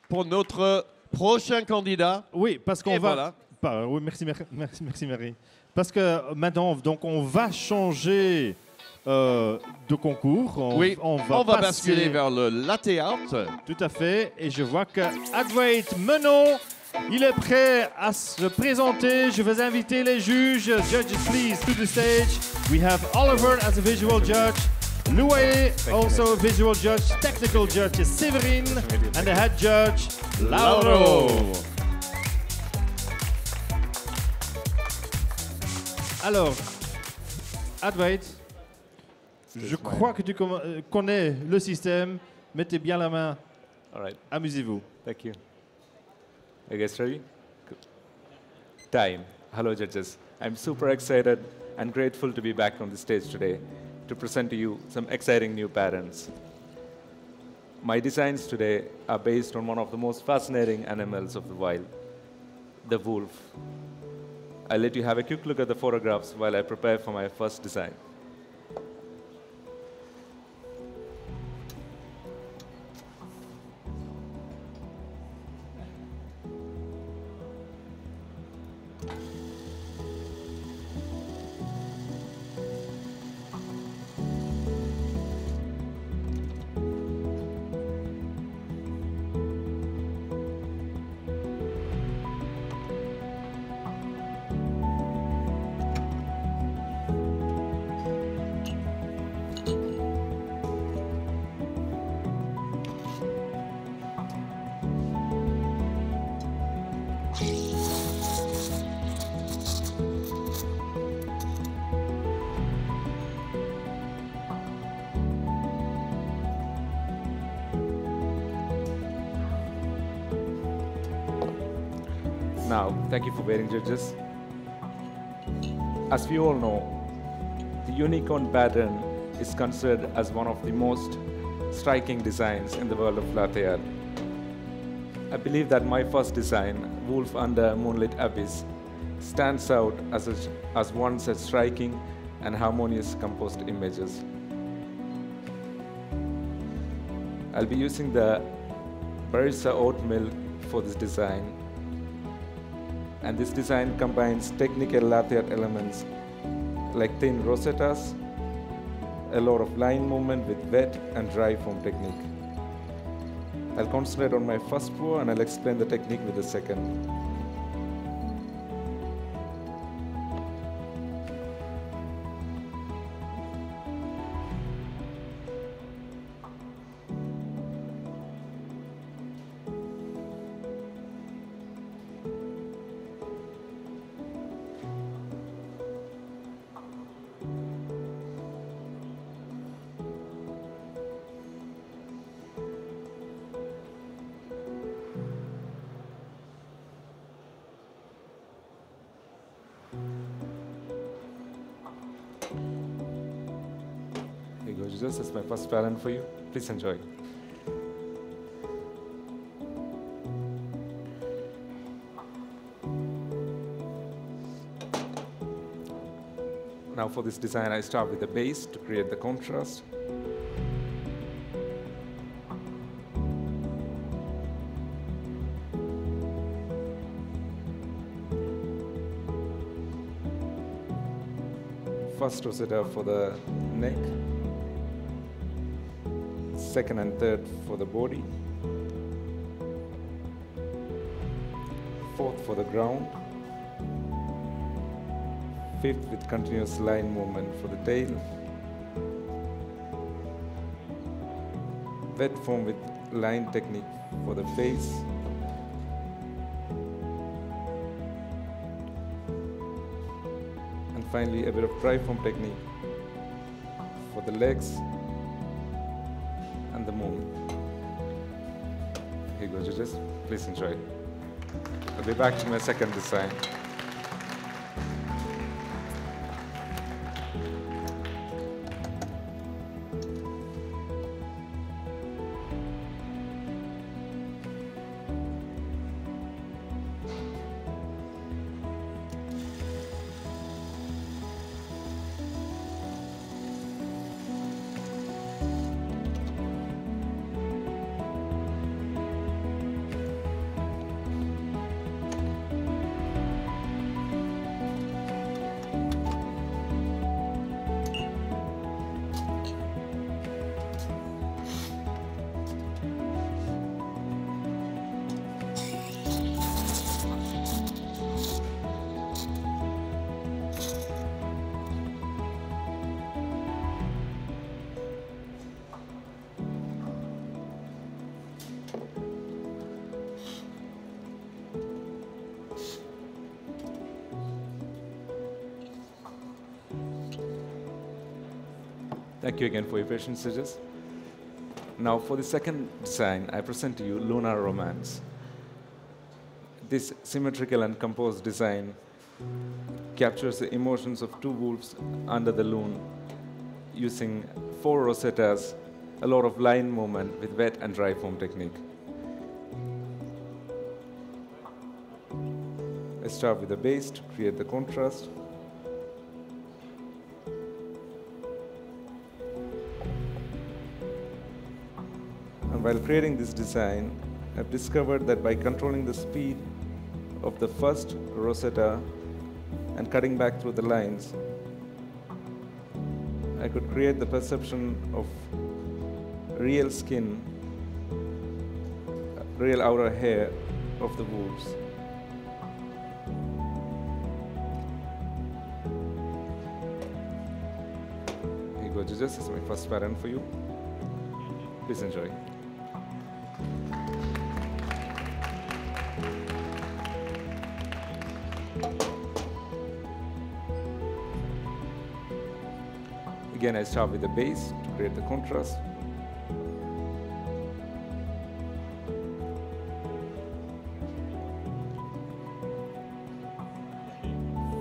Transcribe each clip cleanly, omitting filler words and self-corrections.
pour notre prochain candidat. Oui, parce qu'on va... Voilà. Oui, merci Marie. Parce que maintenant, donc, on va changer de concours. On va basculer vers le Latte Art. Tout à fait. Et je vois que Adwaith Menon, il est prêt à se présenter. Je vais inviter les juges. Judges, please, to the stage. We have Oliver as a visual judge. Louis, also a visual judge. Technical judge is Severin. And the head judge, Lauro. Alors, Adwaith, je crois que tu connais le système. Mettez bien la main. All right. Amusez-vous. Thank you. Are you guys ready? Time. Hello, judges. I'm super excited and grateful to be back on the stage today to present to you some exciting new patterns. My designs today are based on one of the most fascinating animals of the wild, the wolf. I'll let you have a quick look at the photographs while I prepare for my first design. Now, thank you for waiting, judges. As we all know, the unicorn pattern is considered as one of the most striking designs in the world of latte art. I believe that my first design, Wolf Under Moonlit Abyss, stands out as one such striking and harmonious composed images. I'll be using the Barista oat milk for this design. And this design combines technical latte art elements like thin rosettas, a lot of line movement with wet and dry foam technique. I'll concentrate on my first pour and I'll explain the technique with the second. This is my first pattern for you. Please enjoy. Now for this design, I start with the base to create the contrast. First rosetta for the neck. Second and third for the body, fourth for the ground, fifth with continuous line movement for the tail, wet foam with line technique for the face, and finally a bit of dry foam technique for the legs and the moon. Here you go, judges. Please enjoy. I'll be back to my second design. Thank you again for your patience, Sajas. Now for the second design, I present to you Lunar Romance. This symmetrical and composed design captures the emotions of two wolves under the loom using 4 rosettas, a lot of line movement with wet and dry foam technique. I start with the base to create the contrast. And while creating this design, I've discovered that by controlling the speed of the first rosetta and cutting back through the lines, I could create the perception of real skin, real outer hair of the wolves. Here you go, judges. This is my first pattern for you. Please enjoy. Again, I start with the base to create the contrast.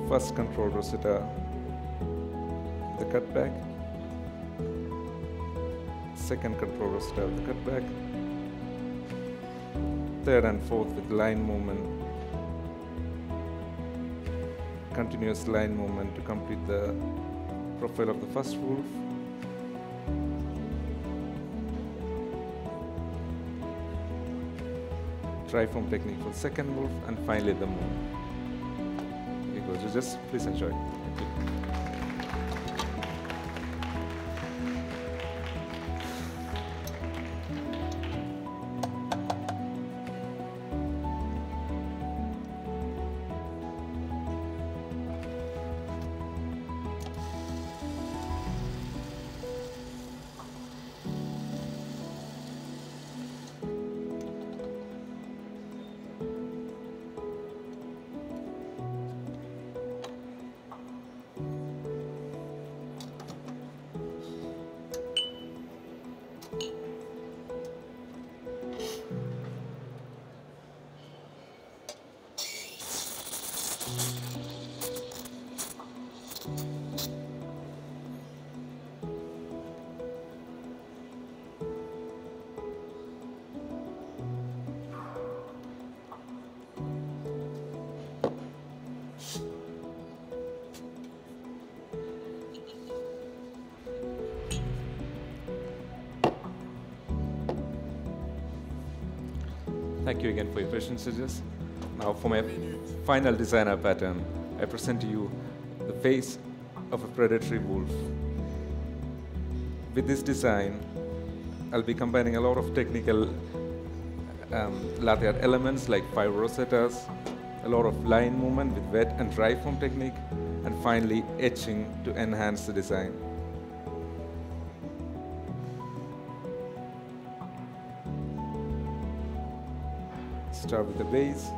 First control rosetta, the cutback. Second control rosetta, the cutback. Third and fourth with line movement. Continuous line movement to complete the profile of the first wolf. Dry foam technique for the second wolf, and finally the moon. Here you go, judges. Please enjoy. Thank you. Thank you again for your patience, judges. Now for my final designer pattern, I present to you the face of a predatory wolf. With this design, I'll be combining a lot of technical Latte elements like 5 rosettas, a lot of line movement with wet and dry foam technique, and finally etching to enhance the design. Start with the base.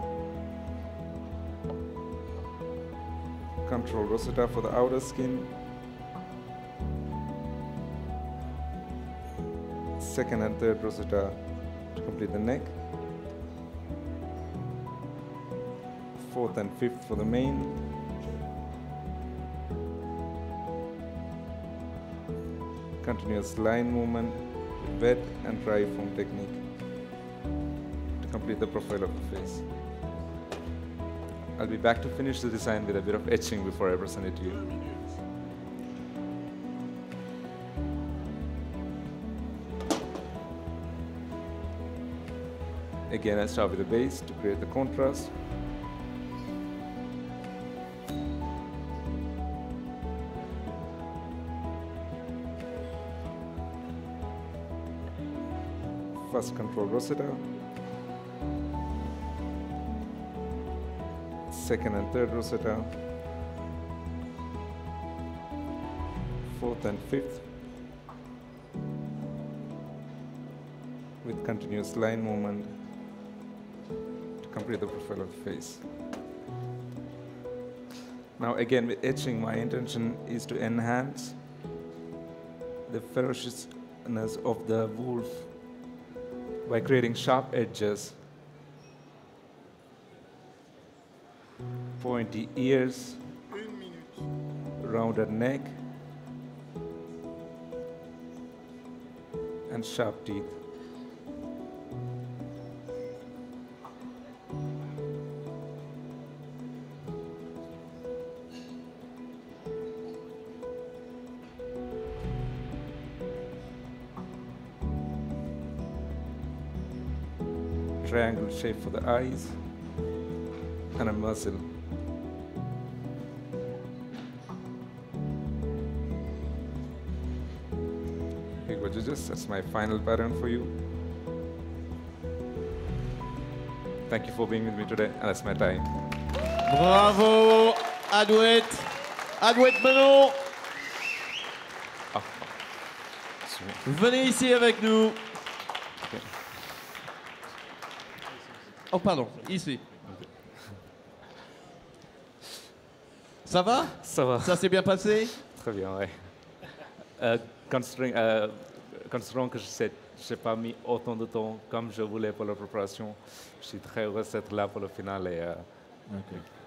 Control rosetta for the outer skin. Second and third rosetta to complete the neck. Fourth and fifth for the mane. Continuous line movement with wet and dry foam technique to complete the profile of the face. I'll be back to finish the design with a bit of etching before I present it to you. Again, I start with the base to create the contrast. First control rosetta. Second and third rosetta. Fourth and fifth. With continuous line movement to complete the profile of the face. Now again, with etching, my intention is to enhance the ferociousness of the wolf by creating sharp edges, pointy ears, rounded neck, and sharp teeth. Triangle shape for the eyes, and a muzzle. Here you go, judges. That's my final pattern for you. Thank you for being with me today, and that's my time. Bravo, Adwaith. Adwaith Menon. Oh. Venez ici avec nous. Okay. Oh, pardon, ici. Ça va? Ça va. Ça s'est bien passé? Très bien, ouais. Considérant que je n'ai pas mis autant de temps comme je voulais pour la préparation, je suis très heureux d'être là pour le final et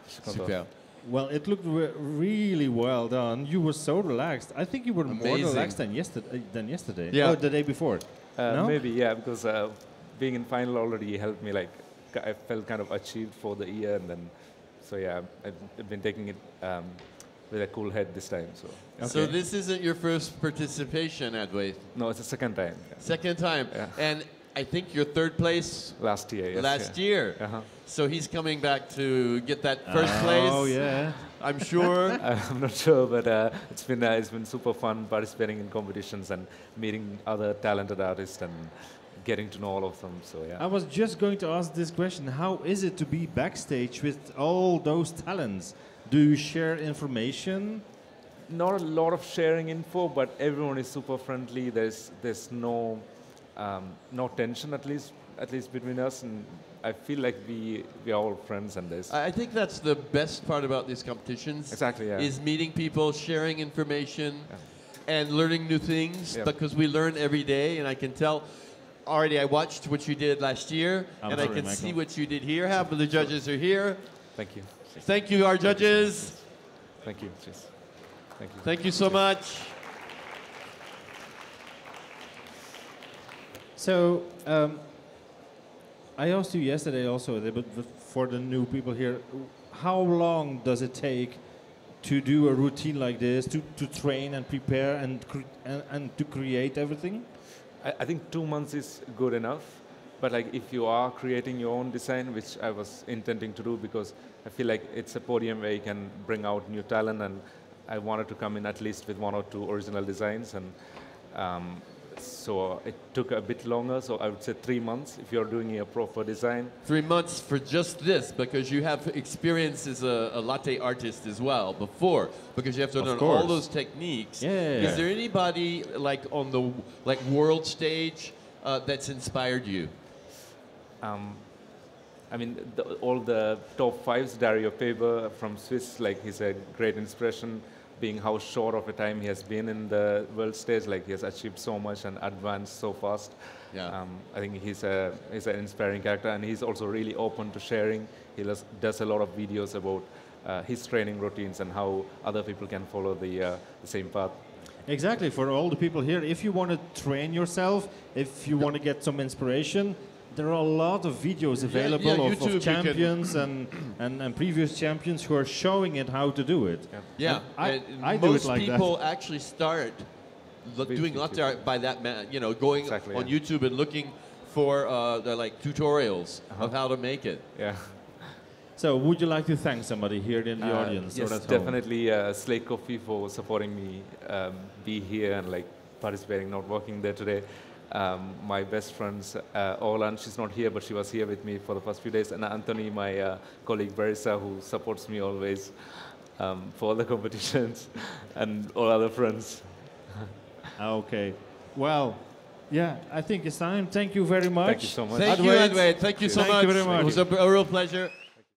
je suis content. Super. Well, it looked really well done. You were so relaxed. I think you were more Amazing. relaxed than yesterday. Yeah. Oh, the day before. No? Maybe, yeah, because being in final already helped me, like, I felt kind of achieved for the year, and then, so yeah, I've been taking it with a cool head this time. So. Okay. So this isn't your first participation, Adwaith? No, it's the second time. Yeah. Second time. Yeah. And I think you're third place Last year, yes. last year. Uh-huh. So he's coming back to get that first place. Oh, yeah. I'm sure. I'm not sure, but it's been super fun participating in competitions and meeting other talented artists and getting to know all of them. So yeah. I was just going to ask this question. How is it to be backstage with all those talents? Do you share information? Not a lot of sharing info, but everyone is super friendly. There's no tension, at least between us, and I feel like we are all friends. And there's I think that's the best part about these competitions. Exactly, yeah. Is meeting people, sharing information, and learning new things, because we learn every day, and I can tell. Already, I watched what you did last year, and I can see what you did here. Half of the judges are here. Thank you. Thank you, our judges. Thank you. Cheers. Thank you. Thank you so much. So, I asked you yesterday also, but for the new people here, how long does it take to do a routine like this, to train and prepare and to create everything? I think 2 months is good enough, but like if you are creating your own design, which I was intending to do because I feel like it's a podium where you can bring out new talent, and I wanted to come in at least with 1 or 2 original designs, and so it took a bit longer, so I would say 3 months if you're doing a proper design. 3 months for just this, because you have experience as a latte artist as well before, because you have to learn all those techniques. Yeah. Is there anybody like on the world stage that's inspired you? I mean, all the top 5s, Dario Faber from Swiss, like he's a great inspiration, being how short of a time he has been in the world stage, like he has achieved so much and advanced so fast. Yeah. I think he's an inspiring character, and he's also really open to sharing. He does a lot of videos about his training routines and how other people can follow the same path. Exactly, for all the people here, if you want to train yourself, if you want to get some inspiration, there are a lot of videos available of champions and previous champions who are showing it how to do it. Yeah, I do it like that. Most people actually start doing latte art by that man, going on YouTube and looking for like tutorials of how to make it. Yeah. So, would you like to thank somebody here in the audience? Yes, or at definitely Slate Coffee for supporting me be here and like participating, not working there today. My best friends, Olan, she's not here, but she was here with me for the first few days, and Anthony, my colleague Barissa, who supports me always for all the competitions, and all other friends. Okay. Well, yeah, I think it's time. Thank you very much. Thank you so much. Thank you, Adwaith. Thank you so much. Thank you very much. It was a real pleasure.